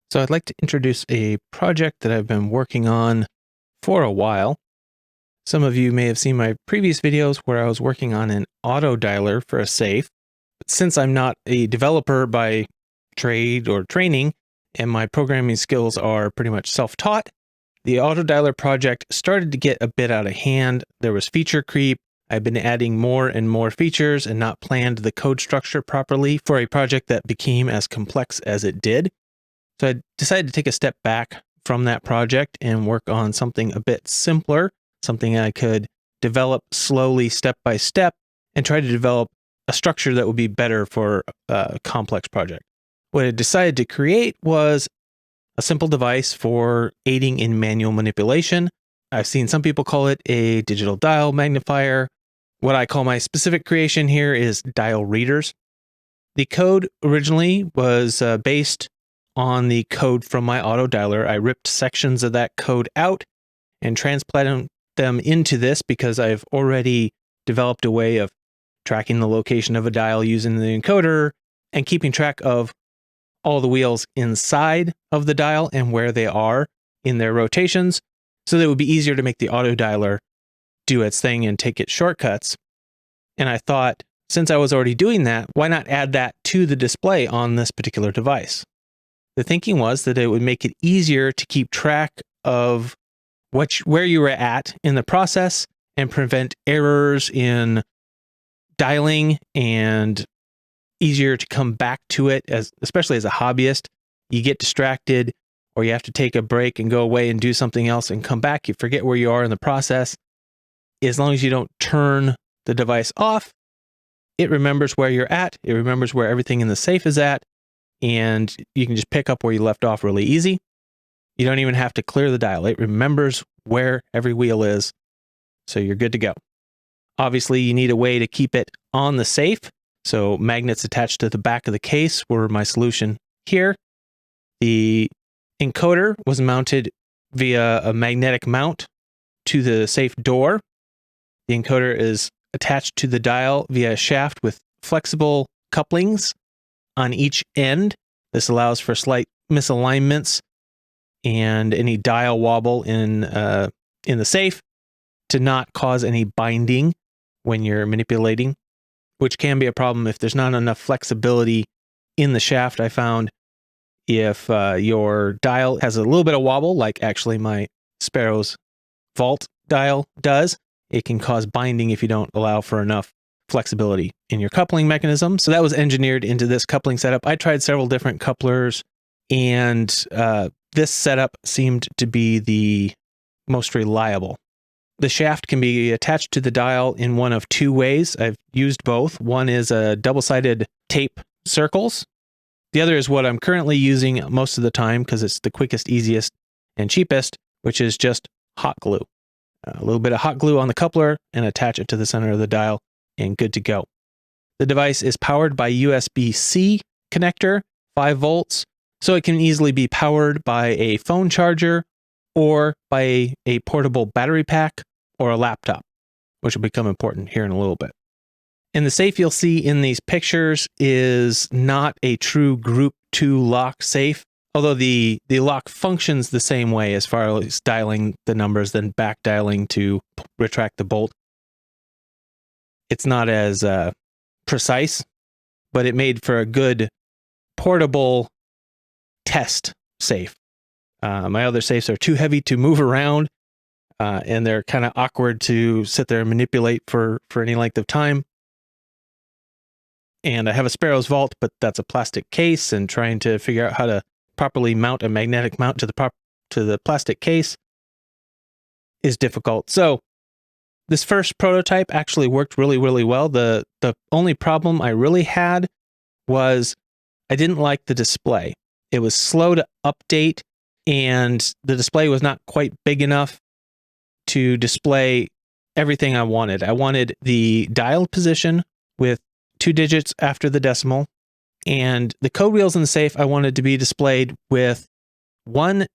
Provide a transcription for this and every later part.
So I'd like to introduce a project that I've been working on for a while. Some of you may have seen my previous videos where I was working on an auto dialer for a safe. But since I'm not a developer by trade or training, and my programming skills are pretty much self-taught, the auto dialer project started to get a bit out of hand. There was feature creep. I've been adding more and more features and not planned the code structure properly for a project that became as complex as it did. So I decided to take a step back from that project and work on something a bit simpler, something I could develop slowly, step by step, and try to develop a structure that would be better for a complex project. What I decided to create was a simple device for aiding in manual manipulation. I've seen some people call it a digital dial magnifier. What I call my specific creation here is dial readers. The code originally was based on the code from my auto dialer. I ripped sections of that code out and transplanted them into this because I've already developed a way of tracking the location of a dial using the encoder and keeping track of all the wheels inside of the dial and where they are in their rotations, so that it would be easier to make the auto dialer do its thing and take its shortcuts. And I thought, since I was already doing that, why not add that to the display on this particular device? The thinking was that it would make it easier to keep track of where you were at in the process and prevent errors in dialing, and easier to come back to it, especially as a hobbyist. You get distracted or you have to take a break and go away and do something else and come back. You forget where you are in the process. As long as you don't turn the device off, it remembers where you're at. It remembers where everything in the safe is at. And you can just pick up where you left off really easy. You don't even have to clear the dial. It remembers where every wheel is, so you're good to go. Obviously, you need a way to keep it on the safe, so magnets attached to the back of the case were my solution here. The encoder was mounted via a magnetic mount to the safe door. The encoder is attached to the dial via a shaft with flexible couplings on each end. This allows for slight misalignments and any dial wobble in the safe to not cause any binding when you're manipulating, which can be a problem if there's not enough flexibility in the shaft. I found if your dial has a little bit of wobble, like actually my Sparrow's Vault dial does, it can cause binding if you don't allow for enough flexibility in your coupling mechanism. So that was engineered into this coupling setup. I tried several different couplers, and this setup seemed to be the most reliable. The shaft can be attached to the dial in one of two ways. I've used both. One is a double-sided tape circles. The other is what I'm currently using most of the time because it's the quickest, easiest, and cheapest, which is just hot glue. A little bit of hot glue on the coupler and attach it to the center of the dial, and good to go. The device is powered by USB-C connector, 5 volts, so it can easily be powered by a phone charger or by a portable battery pack or a laptop, which will become important here in a little bit. And the safe you'll see in these pictures is not a true Group 2 lock safe, although the lock functions the same way as far as dialing the numbers, then back dialing to retract the bolt. It's not as precise, but it made for a good portable test safe. My other safes are too heavy to move around, and they're kind of awkward to sit there and manipulate for any length of time. And I have a Sparrow's Vault, but that's a plastic case, and trying to figure out how to properly mount a magnetic mount to the plastic case is difficult. So this first prototype actually worked really, really well. The only problem I really had was I didn't like the display. It was slow to update, and the display was not quite big enough to display everything I wanted. I wanted the dial position with 2 digits after the decimal, and the code wheels in the safe I wanted to be displayed with 1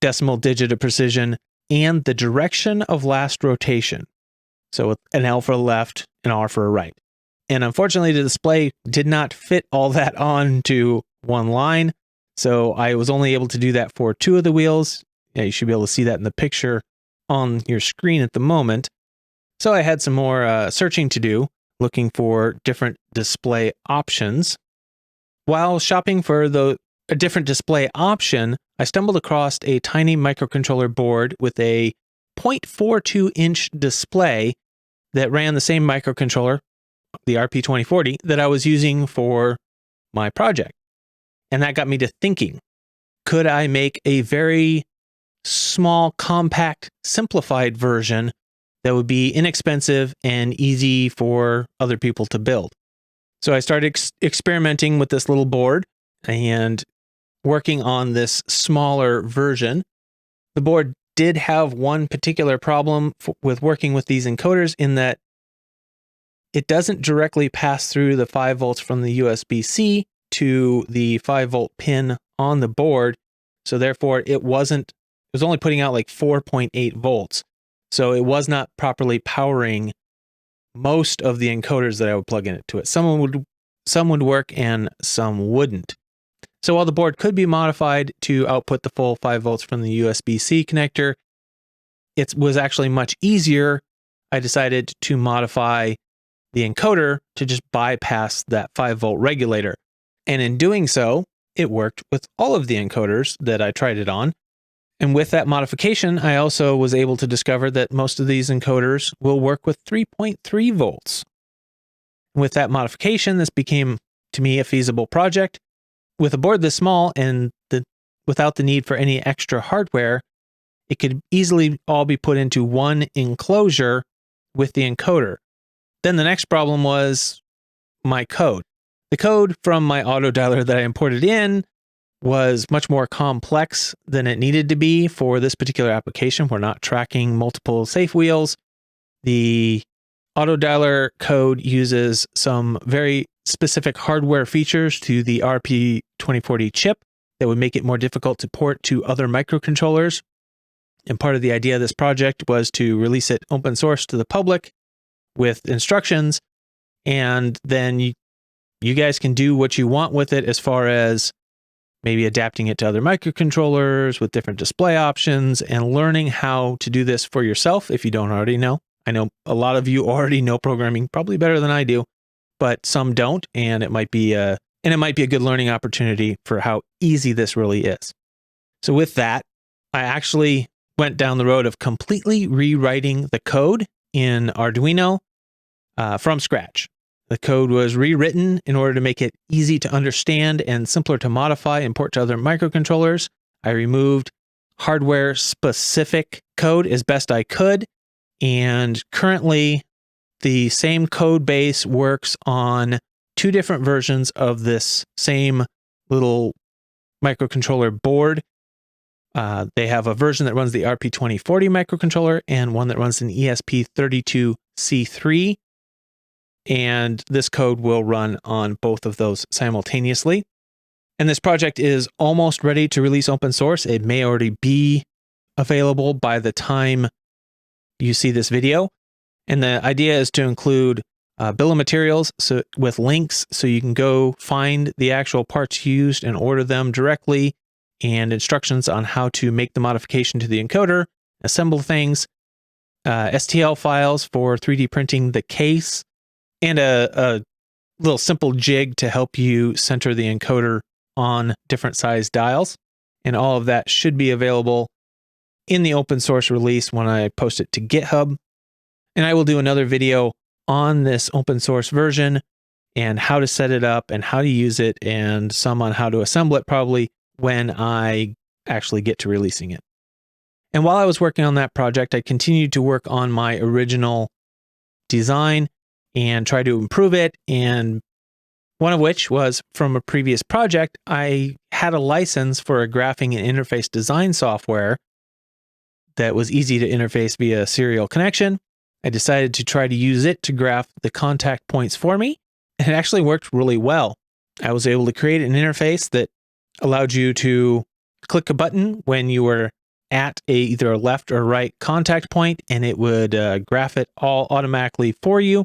decimal digit of precision and the direction of last rotation. So with an L for the left, an R for a right. And unfortunately, the display did not fit all that onto one line. So I was only able to do that for 2 of the wheels. Yeah, you should be able to see that in the picture on your screen at the moment. So I had some more searching to do, looking for different display options. While shopping for a different display option, I stumbled across a tiny microcontroller board with a 0.42-inch display that ran the same microcontroller, the RP2040, that I was using for my project. And that got me to thinking, could I make a very small, compact, simplified version that would be inexpensive and easy for other people to build? So I started experimenting with this little board and working on this smaller version. The board did have one particular problem with working with these encoders, in that it doesn't directly pass through the 5 volts from the USB-C to the 5-volt pin on the board. So therefore it was only putting out like 4.8 volts. So it was not properly powering most of the encoders that I would plug into it. Some would work and some wouldn't. So while the board could be modified to output the full 5 volts from the USB-C connector, it was actually much easier. I decided to modify the encoder to just bypass that 5-volt regulator. And in doing so, it worked with all of the encoders that I tried it on. And with that modification, I also was able to discover that most of these encoders will work with 3.3 volts. With that modification, this became, to me, a feasible project. With a board this small and without the need for any extra hardware, it could easily all be put into one enclosure with the encoder. Then the next problem was my code. The code from my auto dialer that I imported in was much more complex than it needed to be for this particular application. We're not tracking multiple safe wheels. The auto dialer code uses some very specific hardware features to the RP2040 chip that would make it more difficult to port to other microcontrollers. And part of the idea of this project was to release it open source to the public with instructions, and then you guys can do what you want with it as far as maybe adapting it to other microcontrollers with different display options and learning how to do this for yourself if you don't already know. I know a lot of you already know programming probably better than I do, but some don't, and it might be a good learning opportunity for how easy this really is. So with that, I actually went down the road of completely rewriting the code in Arduino from scratch. The code was rewritten in order to make it easy to understand and simpler to modify and port to other microcontrollers. I removed hardware-specific code as best I could, and currently the same code base works on 2 different versions of this same little microcontroller board. They have a version that runs the RP2040 microcontroller and one that runs an ESP32C3. And this code will run on both of those simultaneously. And this project is almost ready to release open source. It may already be available by the time you see this video. And the idea is to include bill of materials with links so you can go find the actual parts used and order them directly, and instructions on how to make the modification to the encoder, assemble things, STL files for 3D printing the case, and a little simple jig to help you center the encoder on different size dials. And all of that should be available in the open source release when I post it to GitHub. And I will do another video on this open source version and how to set it up and how to use it, and some on how to assemble it probably when I actually get to releasing it. And while I was working on that project, I continued to work on my original design and try to improve it. And one of which was from a previous project. I had a license for a graphing and interface design software that was easy to interface via serial connection. I decided to try to use it to graph the contact points for me, and it actually worked really well. I was able to create an interface that allowed you to click a button when you were at either a left or right contact point, and it would graph it all automatically for you.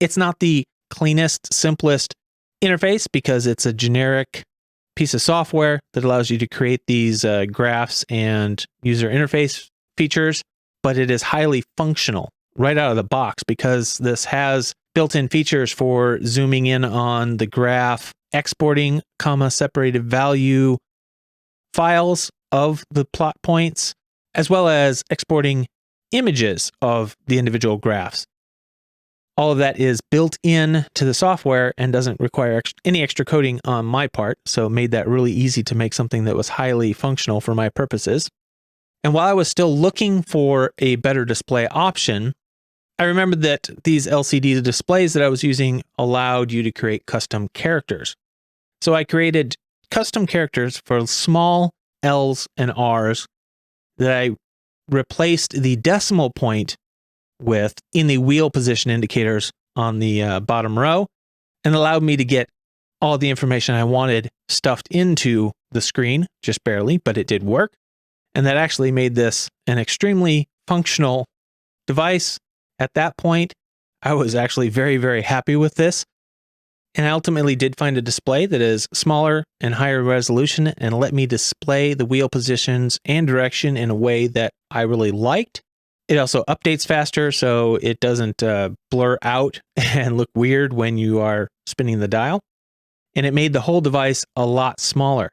It's not the cleanest, simplest interface because it's a generic piece of software that allows you to create these graphs and user interface features, but it is highly functional right out of the box because this has built-in features for zooming in on the graph, exporting comma-separated value files of the plot points, as well as exporting images of the individual graphs. All of that is built in to the software and doesn't require any extra coding on my part, so it made that really easy to make something that was highly functional for my purposes. And while I was still looking for a better display option, I remembered that these LCD displays that I was using allowed you to create custom characters. So I created custom characters for small L's and R's that I replaced the decimal point with in the wheel position indicators on the bottom row, and allowed me to get all the information I wanted stuffed into the screen, just barely, but it did work. And that actually made this an extremely functional device. At that point, I was actually very, very happy with this. And I ultimately did find a display that is smaller and higher resolution and let me display the wheel positions and direction in a way that I really liked. It also updates faster, so it doesn't blur out and look weird when you are spinning the dial. And it made the whole device a lot smaller.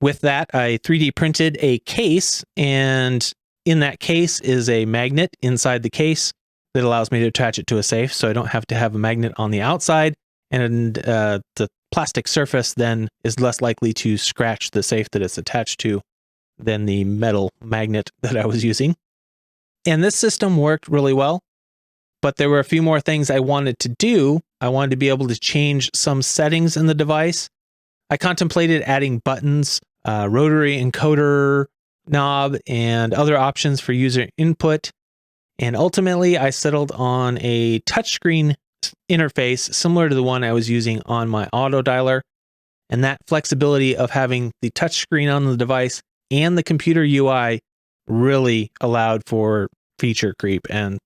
With that, I 3D printed a case, and in that case is a magnet inside the case that allows me to attach it to a safe, so I don't have to have a magnet on the outside, and the plastic surface then is less likely to scratch the safe that it's attached to than the metal magnet that I was using. And this system worked really well, but there were a few more things I wanted to do. I wanted to be able to change some settings in the device. I contemplated adding buttons, rotary encoder knob, and other options for user input. And ultimately, I settled on a touchscreen interface similar to the one I was using on my auto dialer. And that flexibility of having the touchscreen on the device and the computer UI really allowed for feature creep, and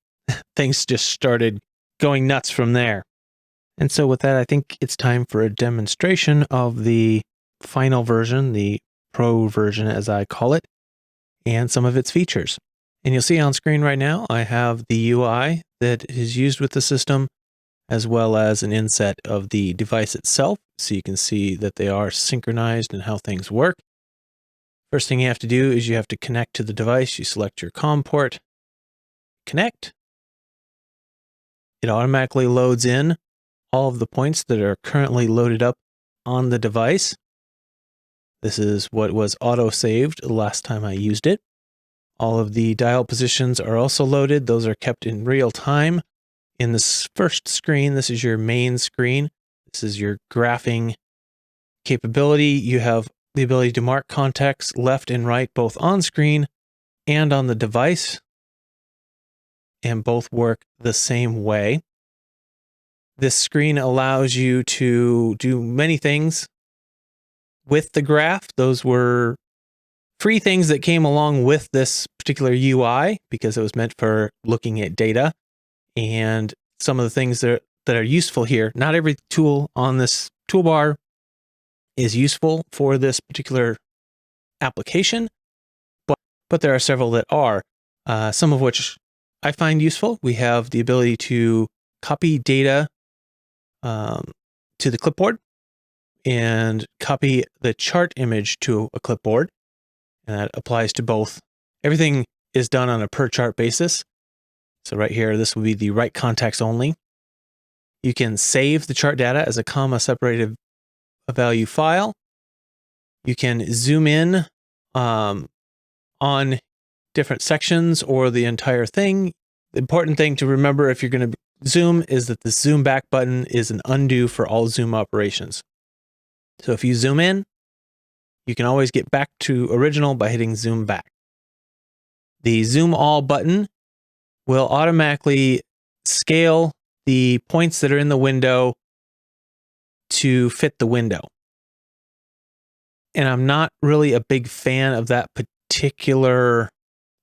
things just started going nuts from there. And so with that, I think it's time for a demonstration of the final version, the Pro version as I call it, and some of its features. And you'll see on screen right now, I have the UI that is used with the system, as well as an inset of the device itself, so you can see that they are synchronized and how things work. First thing you have to do is you have to connect to the device. You select your COM port, connect. It automatically loads in all of the points that are currently loaded up on the device. This is what was auto-saved the last time I used it. All of the dial positions are also loaded. Those are kept in real time. In this first screen, this is your main screen. This is your graphing capability. You have the ability to mark contacts left and right, both on screen and on the device, and both work the same way. This screen allows you to do many things with the graph. Those were free things that came along with this particular UI because it was meant for looking at data. And some of the things that are useful here, not every tool on this toolbar is useful for this particular application, but there are several that are, some of which I find useful. We have the ability to copy data to the clipboard and copy the chart image to a clipboard. And that applies to both. Everything is done on a per chart basis. So right here, this will be the right context only. You can save the chart data as a comma separated value file. You can zoom in on different sections or the entire thing. The important thing to remember if you're going to zoom is that the zoom back button is an undo for all zoom operations. So if you zoom in, you can always get back to original by hitting zoom back. The zoom all button will automatically scale the points that are in the window to fit the window. And I'm not really a big fan of that particular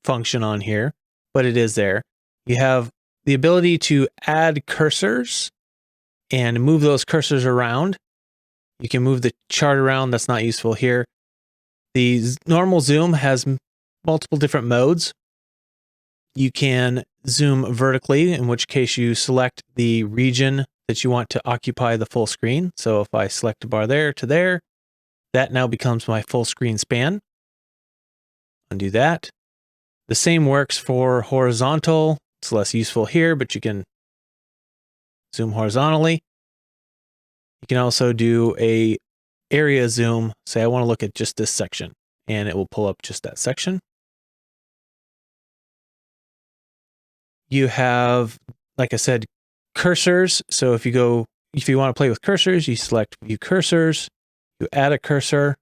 function on here, but it is there. You have the ability to add cursors and move those cursors around. You can move the chart around. That's not useful here. The normal zoom has multiple different modes. You can zoom vertically, in which case you select the region that you want to occupy the full screen. So if I select a bar there to there, that now becomes my full screen span. Undo that. The same works for horizontal. It's less useful here, but you can zoom horizontally. You can also do a area zoom. Say I want to look at just this section, and it will pull up just that section. You have, like I said, cursors. So if you want to play with cursors, you select view cursors, you add a cursor,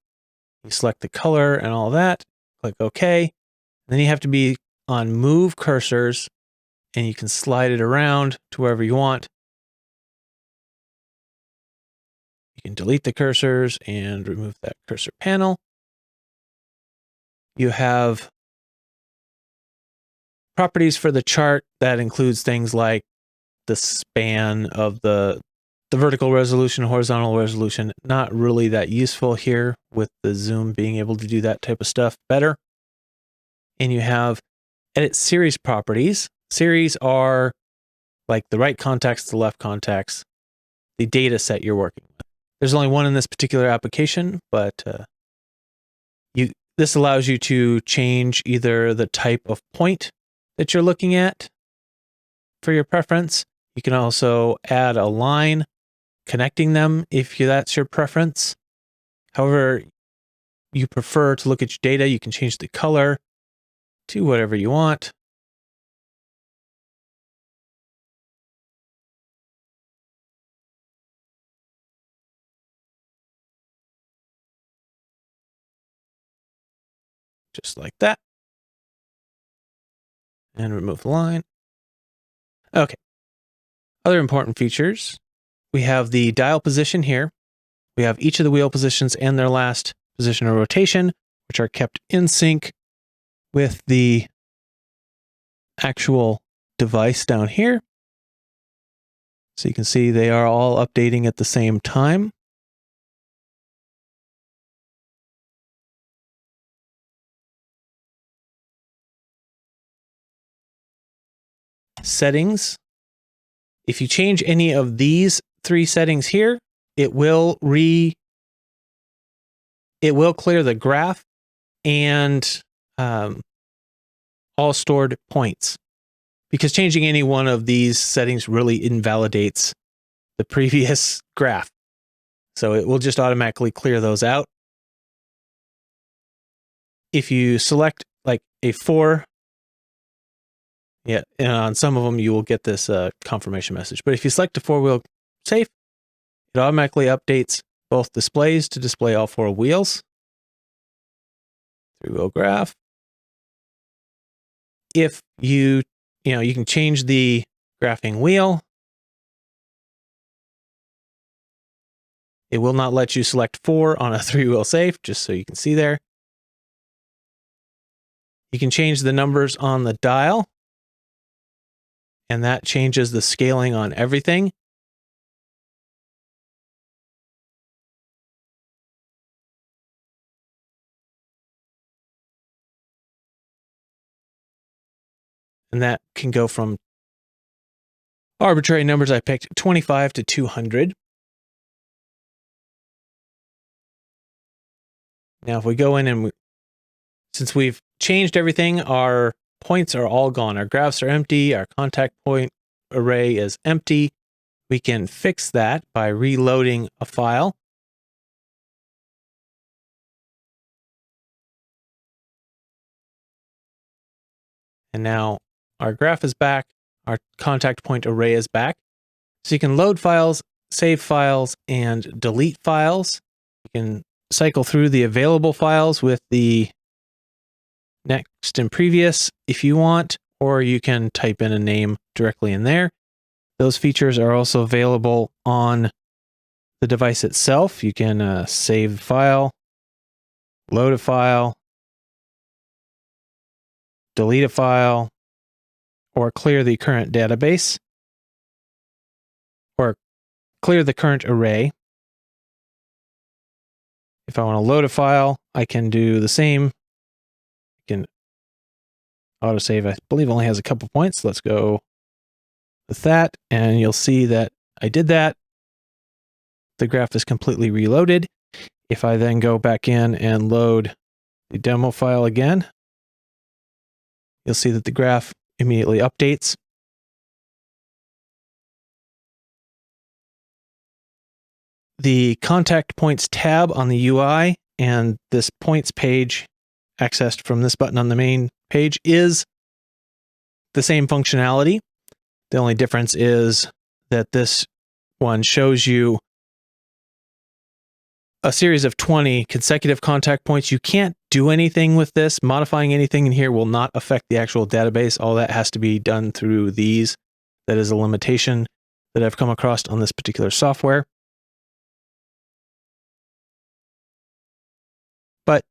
you select the color and all that, click OK. And then you have to be on move cursors, and you can slide it around to wherever you want. You can delete the cursors and remove that cursor panel. You have properties for the chart that includes things like the span of the vertical resolution, horizontal resolution. Not really that useful here with the zoom being able to do that type of stuff better. And you have edit series properties. Series are like the right context, the left context, the data set you're working with. There's only one in this particular application, but this allows you to change either the type of point that you're looking at for your preference. You can also add a line connecting them if that's your preference. However you prefer to look at your data, you can change the color to whatever you want. Just like that. And remove the line. Okay. Other important features. We have the dial position here. We have each of the wheel positions and their last position of rotation, which are kept in sync with the actual device down here. So you can see they are all updating at the same time. Settings. If you change any of these three settings here, it will clear the graph and all stored points, because changing any one of these settings really invalidates the previous graph. So it will just automatically clear those out. If you select like a 4, yeah, and on some of them you will get this confirmation message. But if you select a 4-wheel safe, it automatically updates both displays to display all 4 wheels. 3-wheel graph. If you can change the graphing wheel. It will not let you select 4 on a 3-wheel safe, just so you can see there. You can change the numbers on the dial, and that changes the scaling on everything. And that can go from arbitrary numbers I picked, 25 to 200. Now, if we go in and since we've changed everything, our points are all gone. Our graphs are empty. Our contact point array is empty. We can fix that by reloading a file. And now our graph is back. Our contact point array is back. So you can load files, save files, and delete files. You can cycle through the available files with the next and previous if you want, or you can type in a name directly in there. Those features are also available on the device itself. You can save the file, load a file, delete a file, or clear the current database, or clear the current array. If I want to load a file, I can do the same. I can autosave, I believe, only has a couple points. Let's go with that, and you'll see that I did that. The graph is completely reloaded. If I then go back in and load the demo file again, you'll see that the graph immediately updates. The contact points tab on the UI and this points page accessed from this button on the main page is the same functionality. The only difference is that this one shows you a series of 20 consecutive contact points. You can't do anything with this. Modifying anything in here will not affect the actual database. All that has to be done through these. That is a limitation that I've come across on this particular software. But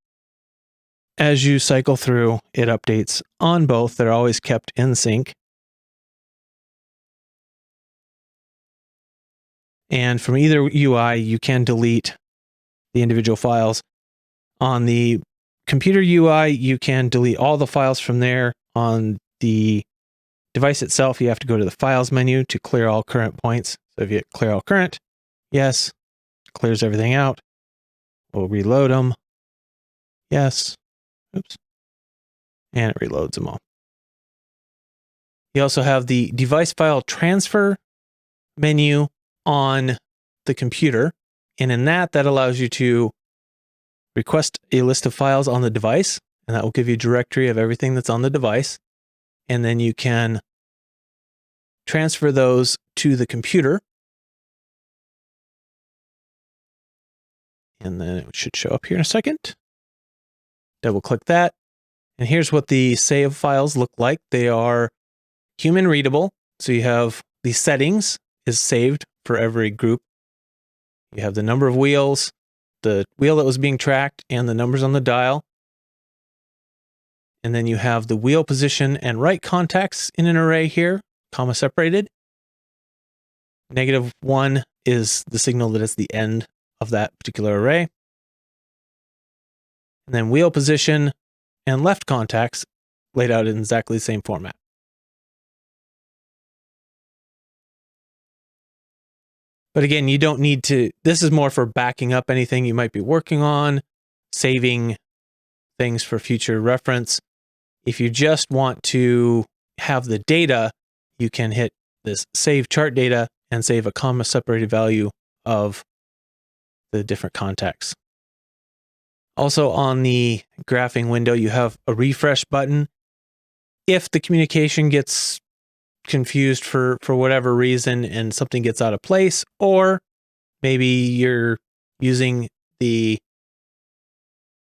as you cycle through, it updates on both. They're always kept in sync. And from either UI, you can delete the individual files. On the computer UI, you can delete all the files from there. On the device itself, you have to go to the Files menu to clear all current points. So if you hit Clear All Current, yes, clears everything out. We'll reload them. Yes. Oops. And it reloads them all. You also have the Device File Transfer menu on the computer. And in that allows you to request a list of files on the device, and that will give you a directory of everything that's on the device. And then you can transfer those to the computer. And then it should show up here in a second. Double click that. And here's what the save files look like. They are human readable. So you have the settings is saved for every group. You have the number of wheels, the wheel that was being tracked, and the numbers on the dial. And then you have the wheel position and right contacts in an array here, comma separated. -1 is the signal that it's the end of that particular array. And then wheel position and left contacts laid out in exactly the same format. But again, you don't need to, this is more for backing up anything you might be working on, saving things for future reference. If you just want to have the data, you can hit this Save Chart Data and save a comma separated value of the different contacts. Also on the graphing window, you have a refresh button. If the communication gets confused for whatever reason and something gets out of place, or maybe you're using the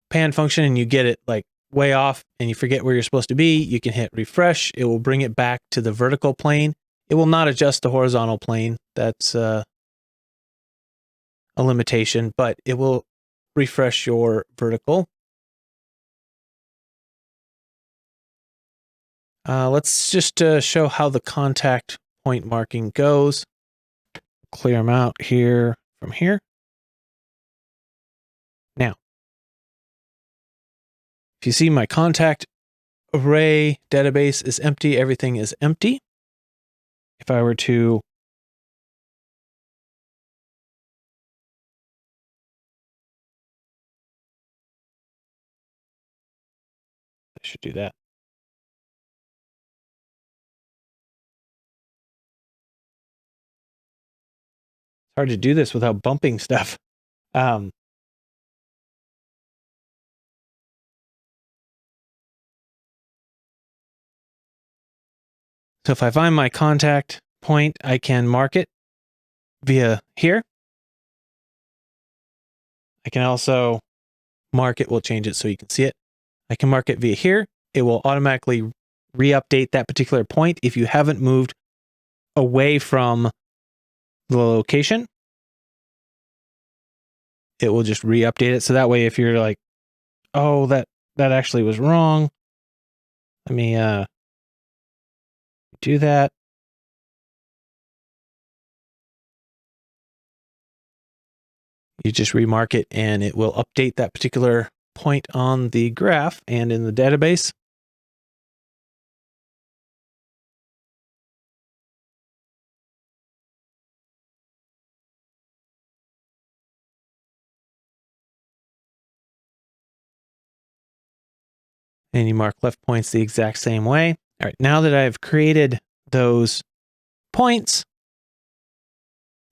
pan function and you get it like way off and you forget where you're supposed to be, you can hit refresh. It will bring it back to the vertical plane. It will not adjust the horizontal plane. That's a limitation, but it will refresh your vertical. Let's just show how the contact point marking goes. Clear them out here from here. Now, if you see my contact array database is empty, everything is empty. If I were to I should do that. It's hard to do this without bumping stuff. So if I find my contact point, I can mark it via here. I can also mark it. We'll change it so you can see it. I can mark it via here. It will automatically re-update that particular point if you haven't moved away from the location. It will just re-update it. So that way, if you're like, oh, that actually was wrong, let me do that. You just remark it and it will update that particular point on the graph and in the database. And you mark left points the exact same way. All right, now that I've created those points,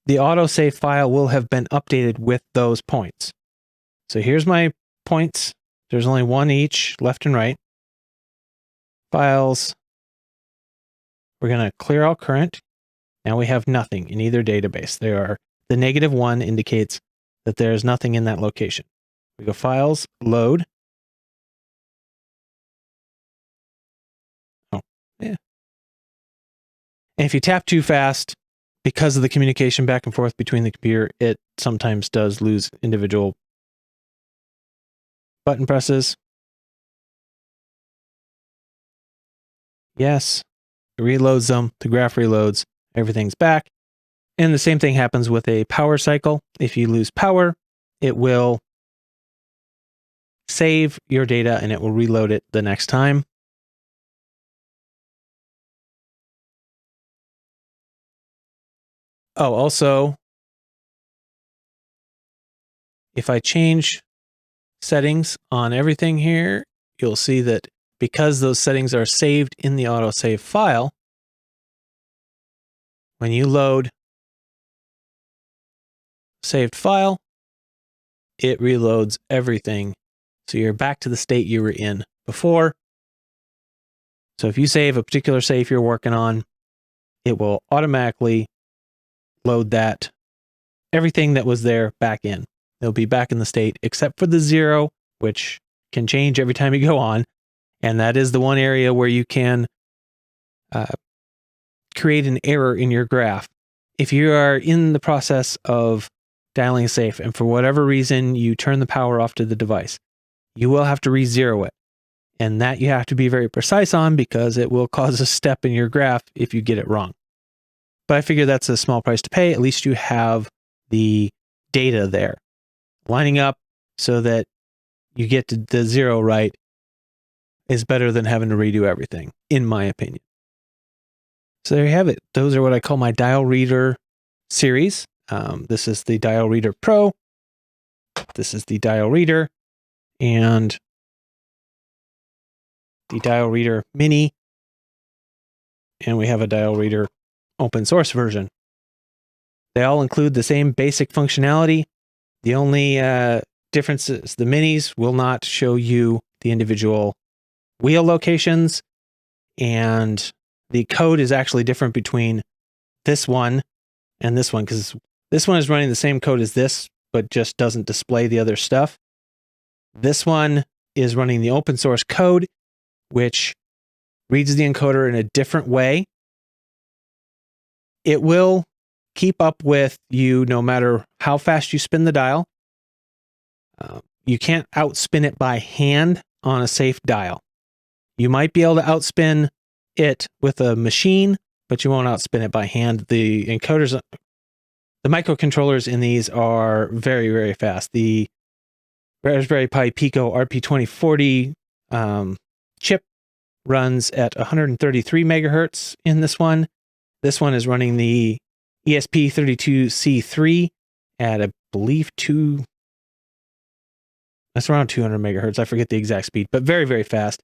the autosave file will have been updated with those points. So here's my points. There's only one each, left and right. Files. We're going to clear all current. Now we have nothing in either database. The -1 indicates that there is nothing in that location. We go Files, Load. Oh, yeah. And if you tap too fast, because of the communication back and forth between the computer, it sometimes does lose individual button presses. Yes, it reloads them, the graph reloads, everything's back. And the same thing happens with a power cycle. If you lose power, it will save your data and it will reload it the next time. Oh, also, if I change settings on everything here, you'll see that because those settings are saved in the autosave file, when you load saved file, it reloads everything. So you're back to the state you were in before. So if you save a particular safe you're working on, it will automatically load that, everything that was there back in. They'll be back in the state except for the 0, which can change every time you go on. And that is the one area where you can create an error in your graph. If you are in the process of dialing a safe and for whatever reason you turn the power off to the device, you will have to re-zero it. And that you have to be very precise on because it will cause a step in your graph if you get it wrong. But I figure that's a small price to pay. At least you have the data there lining up so that you get to the 0 right is better than having to redo everything, in my opinion. So there you have it. Those are what I call my dial reader series. This is the Dial Reader Pro. This is the Dial Reader and the Dial Reader Mini. And we have a Dial Reader open source version. They all include the same basic functionality. The only difference is the minis will not show you the individual wheel locations, and the code is actually different between this one and this one, because this one is running the same code as this, but just doesn't display the other stuff. This one is running the open source code, which reads the encoder in a different way. It will keep up with you no matter how fast you spin the dial. You can't outspin it by hand on a safe dial. You might be able to outspin it with a machine, but you won't outspin it by hand. The encoders, the microcontrollers in these are very, very fast. The Raspberry Pi Pico RP2040 chip runs at 133 megahertz in this one. This one is running the ESP32C3 at, I believe, that's around 200 megahertz. I forget the exact speed, but very, very fast.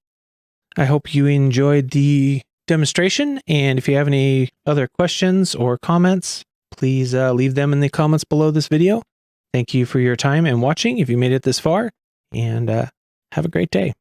I hope you enjoyed the demonstration, and if you have any other questions or comments, please leave them in the comments below this video. Thank you for your time and watching if you made it this far, and have a great day.